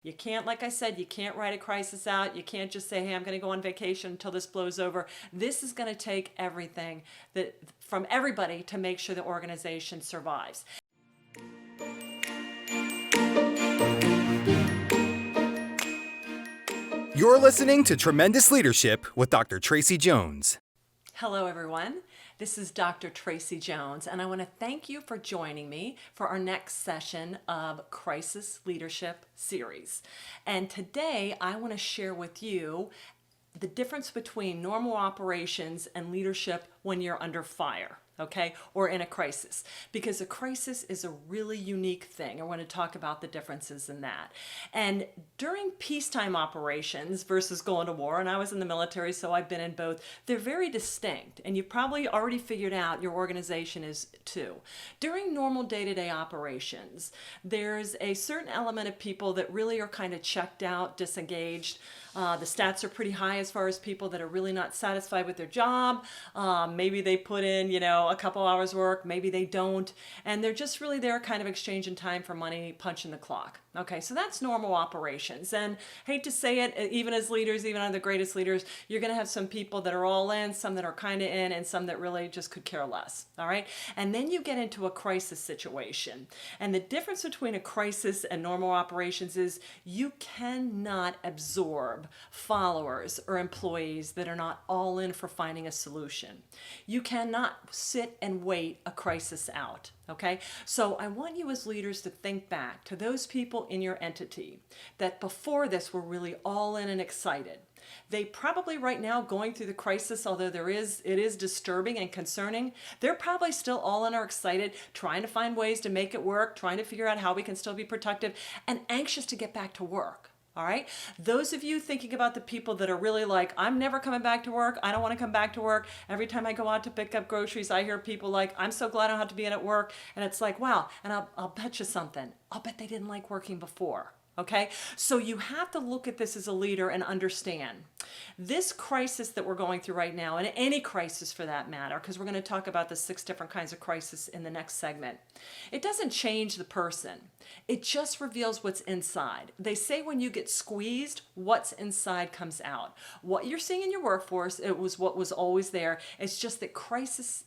You can't, like I said, you can't write a crisis out. You can't just say, hey, I'm going to go on vacation until this blows over. This is going to take everything from everybody to make sure the organization survives. You're listening to Tremendous Leadership with Dr. Tracey Jones. Hello, everyone. This is Dr. Tracey Jones, and I want to thank you for joining me for our next session of Crisis Leadership Series. And today I want to share with you the difference between normal operations and leadership when you're under fire. Okay, or in a crisis, because a crisis is a really unique thing. I want to talk about the differences in that. And during peacetime operations versus going to war, and I was in the military, so I've been in both, they're very distinct, and you've probably already figured out your organization is too. During normal day-to-day operations, there's a certain element of people that really are kind of checked out, disengaged. The stats are pretty high as far as people that are really not satisfied with their job. Maybe they put in, a couple hours work, maybe they don't, and they're just really there kind of exchanging time for money, punching the clock. Okay, so that's normal operations. And hate to say it, even as leaders, even under the greatest leaders, you're going to have some people that are all in, some that are kind of in, and some that really just could care less. All right, and then you get into a crisis situation. And the difference between a crisis and normal operations is you cannot absorb followers or employees that are not all in for finding a solution. You cannot sit and wait a crisis out. Okay, so I want you as leaders to think back to those people in your entity that before this were really all in and excited. They probably right now going through the crisis, although it is disturbing and concerning, they're probably still all in or excited, trying to find ways to make it work, trying to figure out how we can still be productive and anxious to get back to work. All right. Those of you thinking about the people that are really like, I'm never coming back to work. I don't want to come back to work. Every time I go out to pick up groceries, I hear people like, I'm so glad I don't have to be in at work. And it's like, wow. And I'll bet you something. I'll bet they didn't like working before. Okay, so you have to look at this as a leader and understand this crisis that we're going through right now, and any crisis for that matter, because we're going to talk about the 6 different kinds of crisis in the next segment. It doesn't change the person. It just reveals what's inside. They say when you get squeezed, what's inside comes out. What you're seeing in your workforce, it was what was always there. It's just that crises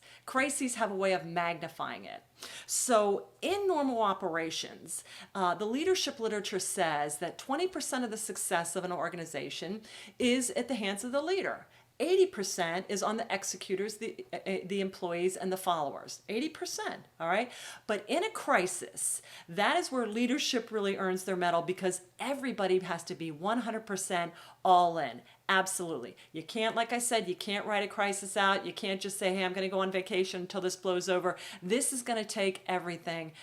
have a way of magnifying it. So in normal operations, the leadership literature says that 20% of the success of an organization is at the hands of the leader. 80% is on the executors, the employees, and the followers. 80%, all right? But in a crisis, that is where leadership really earns their medal because everybody has to be 100% all in. Absolutely. You can't, like I said, you can't write a crisis out. You can't just say, hey, I'm going to go on vacation until this blows over. This is going to take everything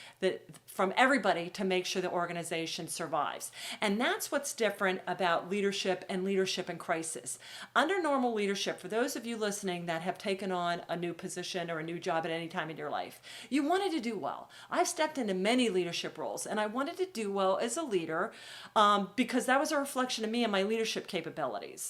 from everybody to make sure the organization survives. And that's what's different about leadership and leadership in crisis. Under normal leadership, for those of you listening that have taken on a new position or a new job at any time in your life, you wanted to do well. I've stepped into many leadership roles and I wanted to do well as a leader because that was a reflection of me and my leadership capabilities.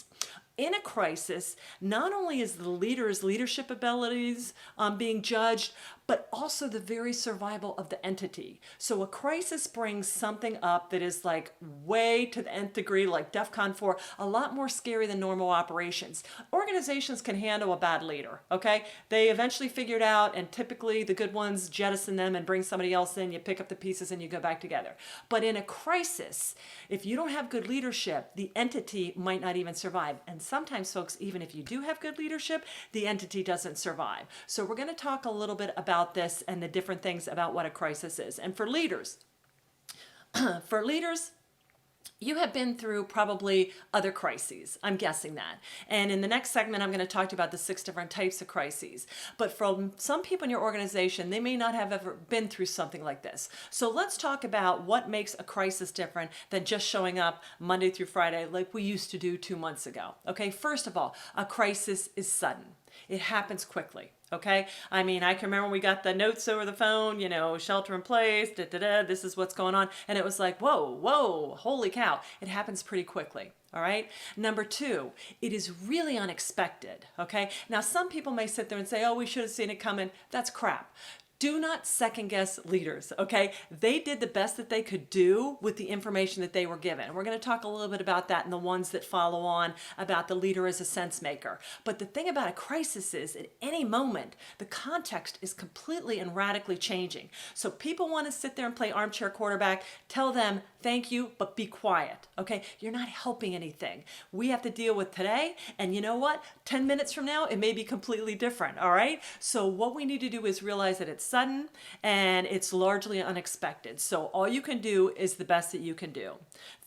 In a crisis, not only is the leader's leadership abilities being judged, but also the very survival of the entity. So a crisis brings something up that is like way to the nth degree, like DEFCON 4, a lot more scary than normal operations. Organizations can handle a bad leader, okay? They eventually figure it out, and typically the good ones jettison them and bring somebody else in, you pick up the pieces and you go back together. But in a crisis, if you don't have good leadership, the entity might not even survive. And sometimes, folks, even if you do have good leadership, the entity doesn't survive. So we're going to talk a little bit about this and the different things about what a crisis is. And for leaders, you have been through probably other crises. I'm guessing that. And in the next segment, I'm going to talk to you about the 6 different types of crises. But for some people in your organization, they may not have ever been through something like this. So let's talk about what makes a crisis different than just showing up Monday through Friday like we used to do 2 months ago. Okay, first of all, a crisis is sudden. It happens quickly. Okay, I mean, I can remember when we got the notes over the phone, shelter in place, this is what's going on. And it was like, whoa, holy cow. It happens pretty quickly. All right. Number 2, it is really unexpected. Okay. Now, some people may sit there and say, oh, we should have seen it coming. That's crap. Do not second guess leaders, okay? They did the best that they could do with the information that they were given. We're going to talk a little bit about that in the ones that follow on about the leader as a sense maker. But the thing about a crisis is at any moment, the context is completely and radically changing. So people want to sit there and play armchair quarterback. Tell them, thank you, but be quiet, okay? You're not helping anything. We have to deal with today, and you know what? 10 minutes from now, it may be completely different, all right? So what we need to do is realize that it's sudden and it's largely unexpected. So all you can do is the best that you can do.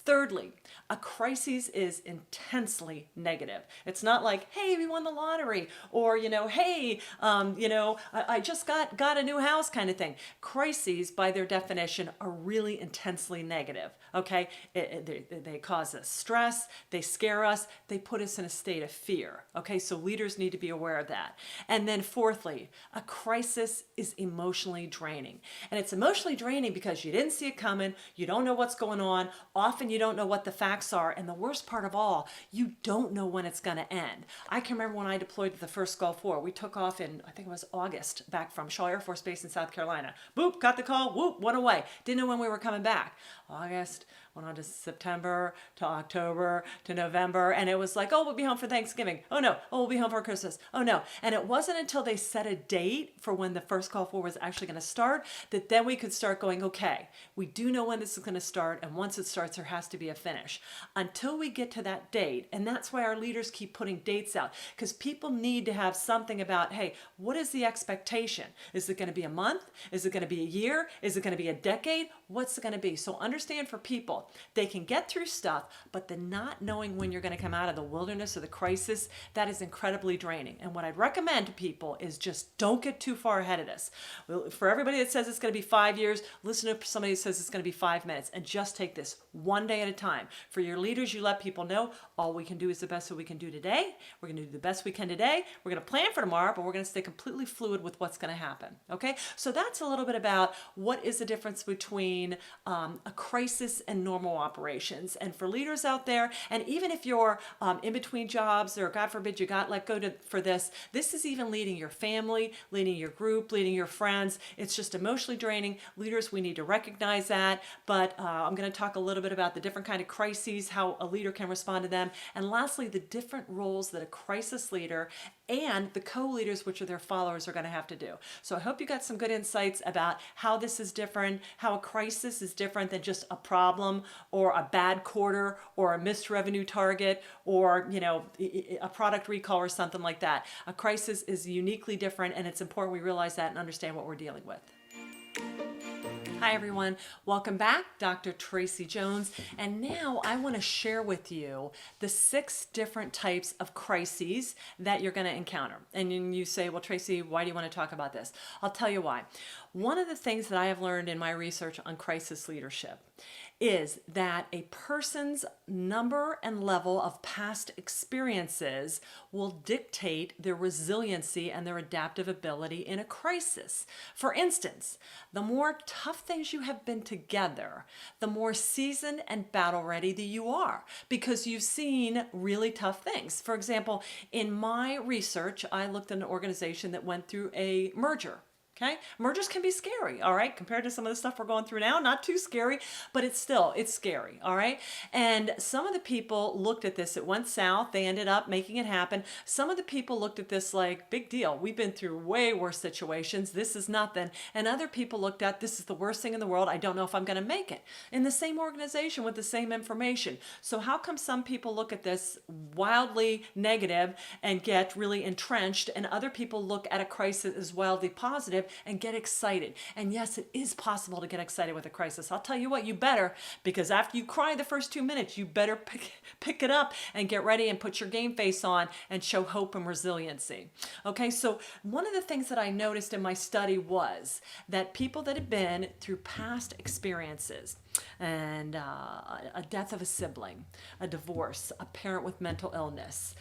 Thirdly, a crisis is intensely negative. It's not like, hey, we won the lottery, or, hey, I just got a new house kind of thing. Crises, by their definition, are really intensely negative, okay? They cause us stress, they scare us, they put us in a state of fear, okay? So leaders need to be aware of that. And then fourthly, a crisis is emotionally draining. And it's emotionally draining because you didn't see it coming, you don't know what's going on, often you don't know what the facts are, and the worst part of all, you don't know when it's going to end. I can remember when I deployed to the first Gulf War. We took off in, I think it was August, back from Shaw Air Force Base in South Carolina. Boop, got the call, whoop, went away. Didn't know when we were coming back. August, went on to September, to October, to November, and it was like, oh, we'll be home for Thanksgiving. Oh no, oh, we'll be home for Christmas. Oh no. And it wasn't until they set a date for when the first Gulf War was actually going to start that then we could start going, okay, we do know when this is going to start, and once it starts, there has to be a finish. Until we get to that date, and that's why our leaders keep putting dates out, because people need to have something about, hey, what is the expectation? Is it going to be a month? Is it going to be a year? Is it going to be a decade? What's it going to be? So understand, for people, they can get through stuff, but the not knowing when you're going to come out of the wilderness or the crisis, that is incredibly draining. And what I'd recommend to people is just don't get too far ahead of this. For everybody that says it's going to be 5 years, listen to somebody who says it's going to be 5 minutes, and just take this one day at a time. For your leaders, you let people know all we can do is the best that we can do today. We're going to do the best we can today. We're going to plan for tomorrow, but we're going to stay completely fluid with what's going to happen. Okay? So that's a little bit about what is the difference between a crisis and normal operations. And for leaders out there, and even if you're in between jobs, or God forbid you got let go for this is even leading your family, leading your group, leading your friends. It's just emotionally draining. Leaders, we need to recognize that. But I'm going to talk a little bit about the different kind of crises, how a leader can respond to them. And lastly, the different roles that a crisis leader and the co-leaders, which are their followers, are going to have to do. So I hope you got some good insights about how this is different, how a crisis is different than just a problem or a bad quarter or a missed revenue target or, a product recall or something like that. A crisis is uniquely different, and it's important we realize that and understand what we're dealing with. Hi everyone, welcome back. Dr. Tracey Jones, and now I want to share with you the 6 different types of crises that you're going to encounter. And you say, well, Tracey, why do you want to talk about this? I'll tell you why. One of the things that I have learned in my research on crisis leadership is that a person's number and level of past experiences will dictate their resiliency and their adaptive ability in a crisis. For instance, the more tough things you have been together, the more seasoned and battle ready that you are, because you've seen really tough things. For example, in my research, I looked at an organization that went through a merger. Okay, mergers can be scary, all right, compared to some of the stuff we're going through now. Not too scary, but it's scary, all right? And some of the people looked at this, it went south, they ended up making it happen. Some of the people looked at this like, big deal, we've been through way worse situations, this is nothing. And other people looked at, this is the worst thing in the world, I don't know if I'm gonna make it. In the same organization with the same information. So how come some people look at this wildly negative and get really entrenched, and other people look at a crisis as wildly positive and get excited? And yes, it is possible to get excited with a crisis. I'll tell you what, you better, because after you cry the first 2 minutes, you better pick it up and get ready and put your game face on and show hope and resiliency. Okay, so one of the things that I noticed in my study was that people that had been through past experiences, and a death of a sibling, a divorce, a parent with mental illness,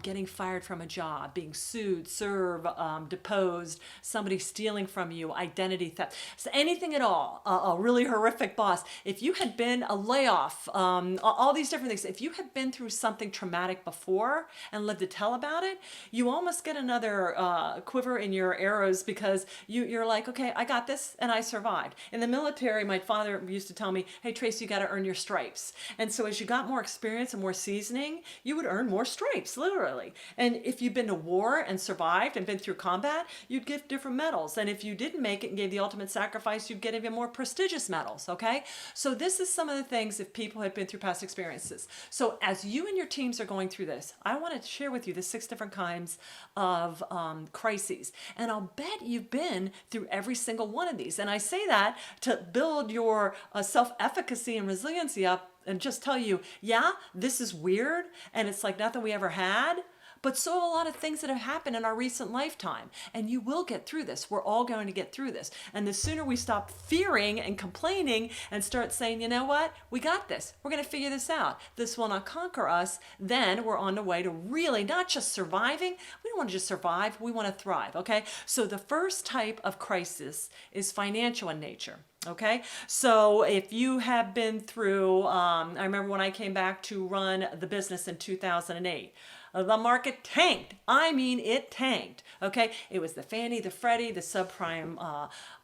getting fired from a job, being sued, served, deposed, somebody stealing from you, identity theft, so anything at all, a really horrific boss. If you had been a layoff, all these different things, if you had been through something traumatic before and lived to tell about it, you almost get another quiver in your arrows because you're like, okay, I got this and I survived. In the military, my father used to tell me, hey, Trace, you got to earn your stripes. And so as you got more experience and more seasoning, you would earn more stripes, literally. And if you've been to war and survived and been through combat, you'd get different medals. And if you didn't make it and gave the ultimate sacrifice, you'd get even more prestigious medals, okay? So this is some of the things if people have been through past experiences. So as you and your teams are going through this, I want to share with you the 6 different kinds of crises. And I'll bet you've been through every single one of these. And I say that to build your self-efficacy and resiliency up and just tell you, yeah, this is weird and it's like nothing we ever had. But so have a lot of things that have happened in our recent lifetime. And you will get through this. We're all going to get through this. And the sooner we stop fearing and complaining and start saying, you know what? We got this. We're going to figure this out. This will not conquer us. Then we're on the way to really not just surviving. We don't want to just survive. We want to thrive. Okay? So the first type of crisis is financial in nature. Okay, so if you have been through, I remember when I came back to run the business in 2008. The market tanked. I mean, it tanked. Okay, it was the Fannie, the Freddie, the subprime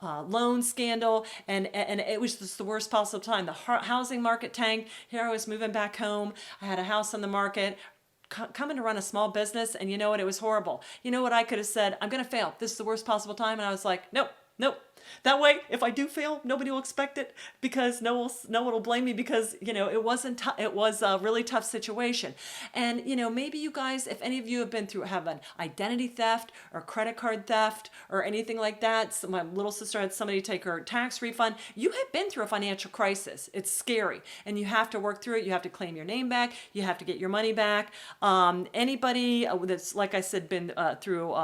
loan scandal, and it was just the worst possible time. The housing market tanked. Here I was moving back home. I had a house on the market. Coming to run a small business, and you know what? It was horrible. You know what I could have said? I'm going to fail. This is the worst possible time, and I was like, nope. Nope. That way, if I do fail, nobody will expect it because no one will blame me because, it wasn't, it was a really tough situation. And, maybe you guys, if any of you have an identity theft or credit card theft or anything like that. So my little sister had somebody take her tax refund. You have been through a financial crisis. It's scary and you have to work through it. You have to claim your name back. You have to get your money back. Anybody that's, like I said, been through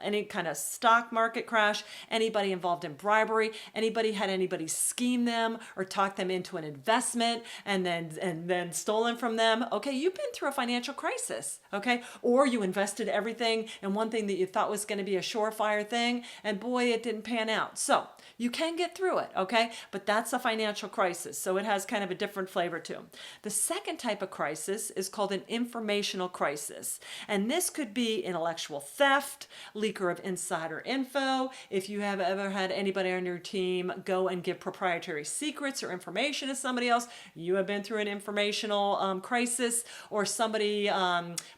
any kind of stock market crash, anybody involved in bribery, anybody had anybody scheme them or talk them into an investment and then stolen from them. Okay, you've been through a financial crisis. Okay, or you invested everything in one thing that you thought was going to be a surefire thing, and boy, it didn't pan out. So you can get through it. Okay, but that's a financial crisis. So it has kind of a different flavor to it. The second type of crisis is called an informational crisis, and this could be intellectual theft, leaker of insider info. If you have ever had anybody on your team go and give proprietary secrets or information to somebody else, you have been through an informational crisis, or somebody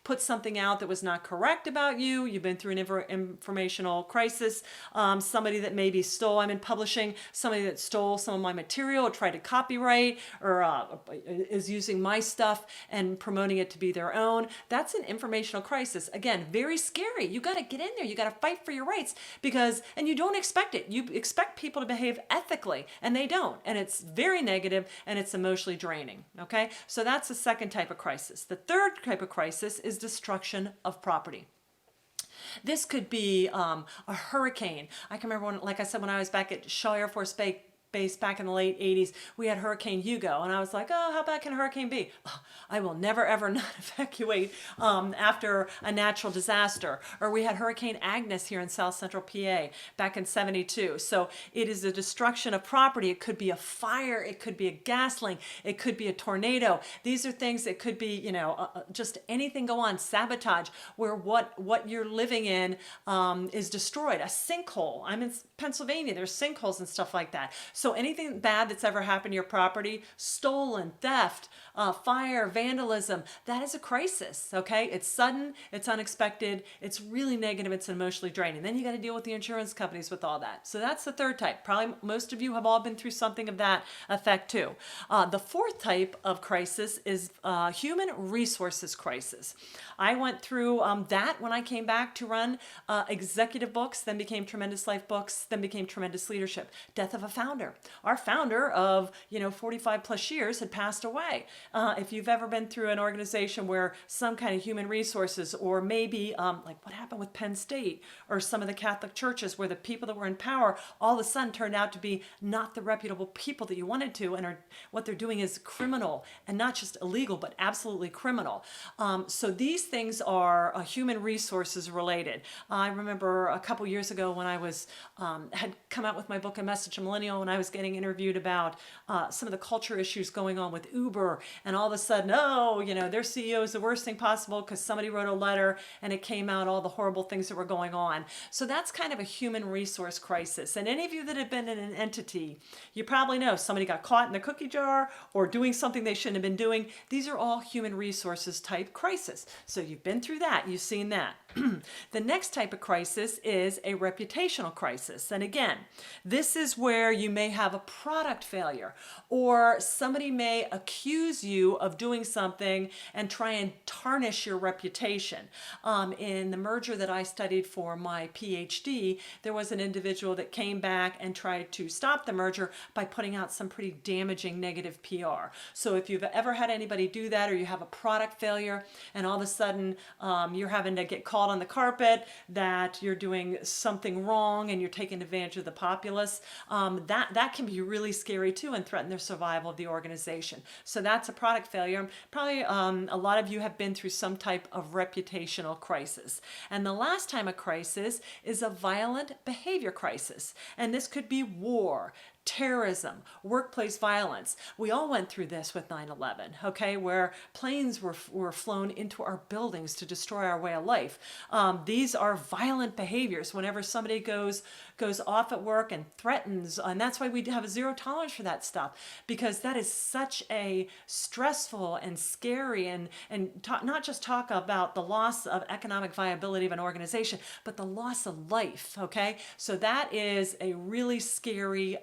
put something out that was not correct about you. You've been through an informational crisis. Somebody that maybe stole, I'm in publishing, somebody that stole some of my material or tried to copyright or is using my stuff and promoting it to be their own. That's an informational crisis. Again, very scary. You got to get in there. You got to fight for your rights and you don't expect it. You expect people to behave ethically and they don't. And it's very negative and it's emotionally draining. Okay. So that's the second type of crisis. The third type of crisis is destruction of property. This could be a hurricane. I can remember like I said, when I was back at Shaw Air Force Base back in the late 80s, we had Hurricane Hugo, and I was like, oh, how bad can a hurricane be? Oh, I will never, ever not evacuate after a natural disaster. Or we had Hurricane Agnes here in South Central PA back in 72. So it is a destruction of property. It could be a fire. It could be a gas line. It could be a tornado. These are things that could be, just anything go on, sabotage, where what you're living in is destroyed. A sinkhole. I'm in Pennsylvania. There's sinkholes and stuff like that. So anything bad that's ever happened to your property, stolen, theft, fire, vandalism, that is a crisis, okay? It's sudden, it's unexpected, it's really negative, it's emotionally draining. Then you got to deal with the insurance companies with all that. So that's the third type. Probably most of you have all been through something of that effect too. The fourth type of crisis is human resources crisis. I went through that when I came back to run Executive Books, then became Tremendous Life Books, then became Tremendous Leadership. Death of a founder. Our founder of 45 plus years had passed away. if you've ever been through an organization where some kind of human resources, or maybe like what happened with Penn State or some of the Catholic churches, where the people that were in power all of a sudden turned out to be not the reputable people that you wanted to, and what they're doing is criminal, and not just illegal, but absolutely criminal. So these things are human resources related. I remember a couple years ago when I was had come out with my book, A Message to Millennial, and I was getting interviewed about some of the culture issues going on with Uber, and all of a sudden, their CEO is the worst thing possible because somebody wrote a letter and it came out all the horrible things that were going on. So that's kind of a human resource crisis. And any of you that have been in an entity, you probably know somebody got caught in the cookie jar or doing something they shouldn't have been doing. These are all human resources type crisis. So you've been through that, you've seen that. The next type of crisis is a reputational crisis. And again, this is where you may have a product failure, or somebody may accuse you of doing something and try and tarnish your reputation. In the merger that I studied for my PhD, there was an individual that came back and tried to stop the merger by putting out some pretty damaging negative PR. So if you've ever had anybody do that, or you have a product failure and all of a sudden you're having to get called on the carpet that you're doing something wrong and you're taking advantage of the populace, that can be really scary too and threaten the survival of the organization. So that's a product failure. Probably a lot of you have been through some type of reputational crisis. And the last time a crisis is a violent behavior crisis. And this could be war, terrorism, workplace violence. We all went through this with 9/11, okay, where planes were flown into our buildings to destroy our way of life. These are violent behaviors whenever somebody goes off at work and threatens, and that's why we have a zero tolerance for that stuff, because that is such a stressful and scary and not just talk about the loss of economic viability of an organization, but the loss of life, okay? So that is a really scary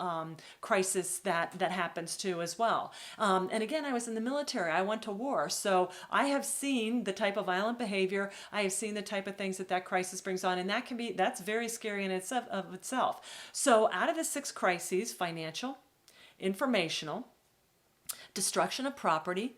crisis that happens too as well. And again, I was in the military. I went to war. So I have seen the type of violent behavior. I have seen the type of things that crisis brings on. And that's very scary in itself. So out of the 6 crises, financial, informational, destruction of property,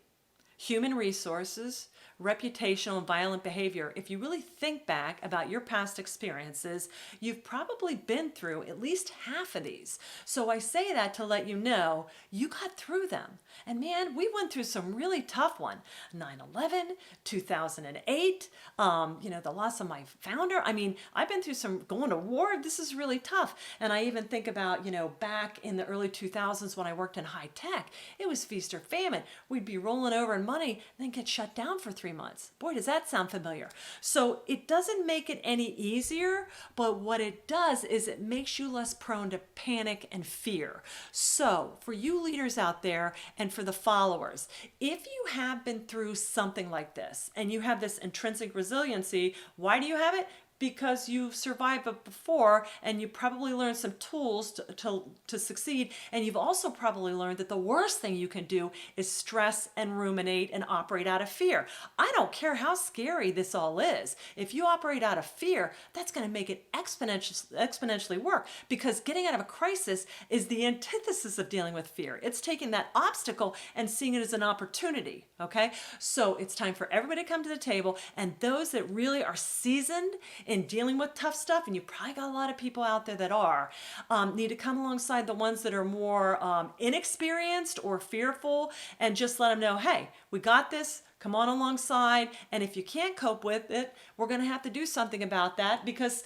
human resources, reputational and violent behavior, if you really think back about your past experiences, you've probably been through at least half of these. So I say that to let you know you got through them. And man, we went through some really tough one. 9/11, 2008, the loss of my founder. I mean, I've been through some going to war. This is really tough. And I even think about, back in the early 2000s when I worked in high tech, it was feast or famine. We'd be rolling over in money and then get shut down for 3 months. Boy, does that sound familiar. So it doesn't make it any easier, but what it does is it makes you less prone to panic and fear. So for you leaders out there and for the followers, if you have been through something like this and you have this intrinsic resiliency, why do you have it? Because you've survived it before, and you probably learned some tools to succeed. And you've also probably learned that the worst thing you can do is stress and ruminate and operate out of fear. I don't care how scary this all is. If you operate out of fear, that's going to make it exponentially work, because getting out of a crisis is the antithesis of dealing with fear. It's taking that obstacle and seeing it as an opportunity, okay? So it's time for everybody to come to the table, and those that really are seasoned in dealing with tough stuff, and you probably got a lot of people out there that are, need to come alongside the ones that are more inexperienced or fearful, and just let them know, hey, we got this. Come on alongside, and if you can't cope with it, we're going to have to do something about that, because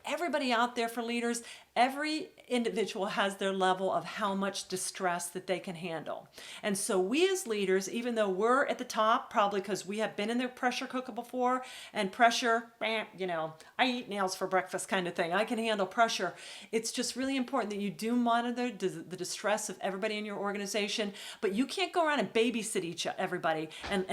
everybody out there, for leaders, every individual has their level of how much distress that they can handle. And so we as leaders, even though we're at the top, probably because we have been in the pressure cooker before, and pressure, I eat nails for breakfast kind of thing. I can handle pressure. It's just really important that you do monitor the distress of everybody in your organization, but you can't go around and babysit everybody and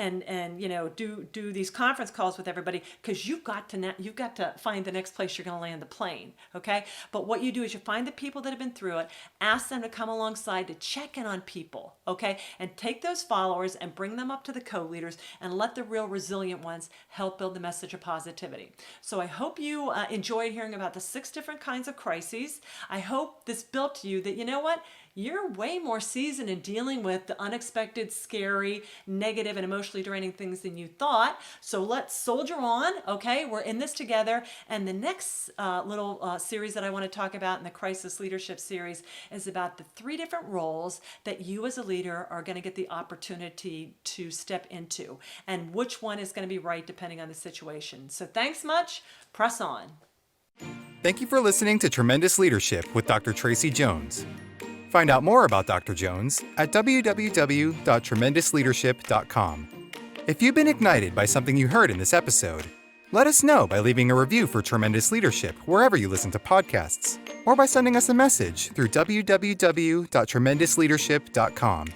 do these conference calls with everybody, because you've got to find the next place you're going to land the plane, okay? But what you do is you find the people that have been through it, ask them to come alongside to check in on people, okay? And take those followers and bring them up to the co-leaders, and let the real resilient ones help build the message of positivity. So I hope you enjoyed hearing about the 6 different kinds of crises. I hope this built to you that, you're way more seasoned in dealing with the unexpected, scary, negative, and emotionally draining things than you thought. So let's soldier on, okay? We're in this together. And the next little series that I want to talk about in the Crisis Leadership series is about the 3 different roles that you as a leader are going to get the opportunity to step into, and which one is going to be right depending on the situation. So thanks much. Press on. Thank you for listening to Tremendous Leadership with Dr. Tracey Jones. Find out more about Dr. Jones at www.tremendousleadership.com. If you've been ignited by something you heard in this episode, let us know by leaving a review for Tremendous Leadership wherever you listen to podcasts, or by sending us a message through www.tremendousleadership.com.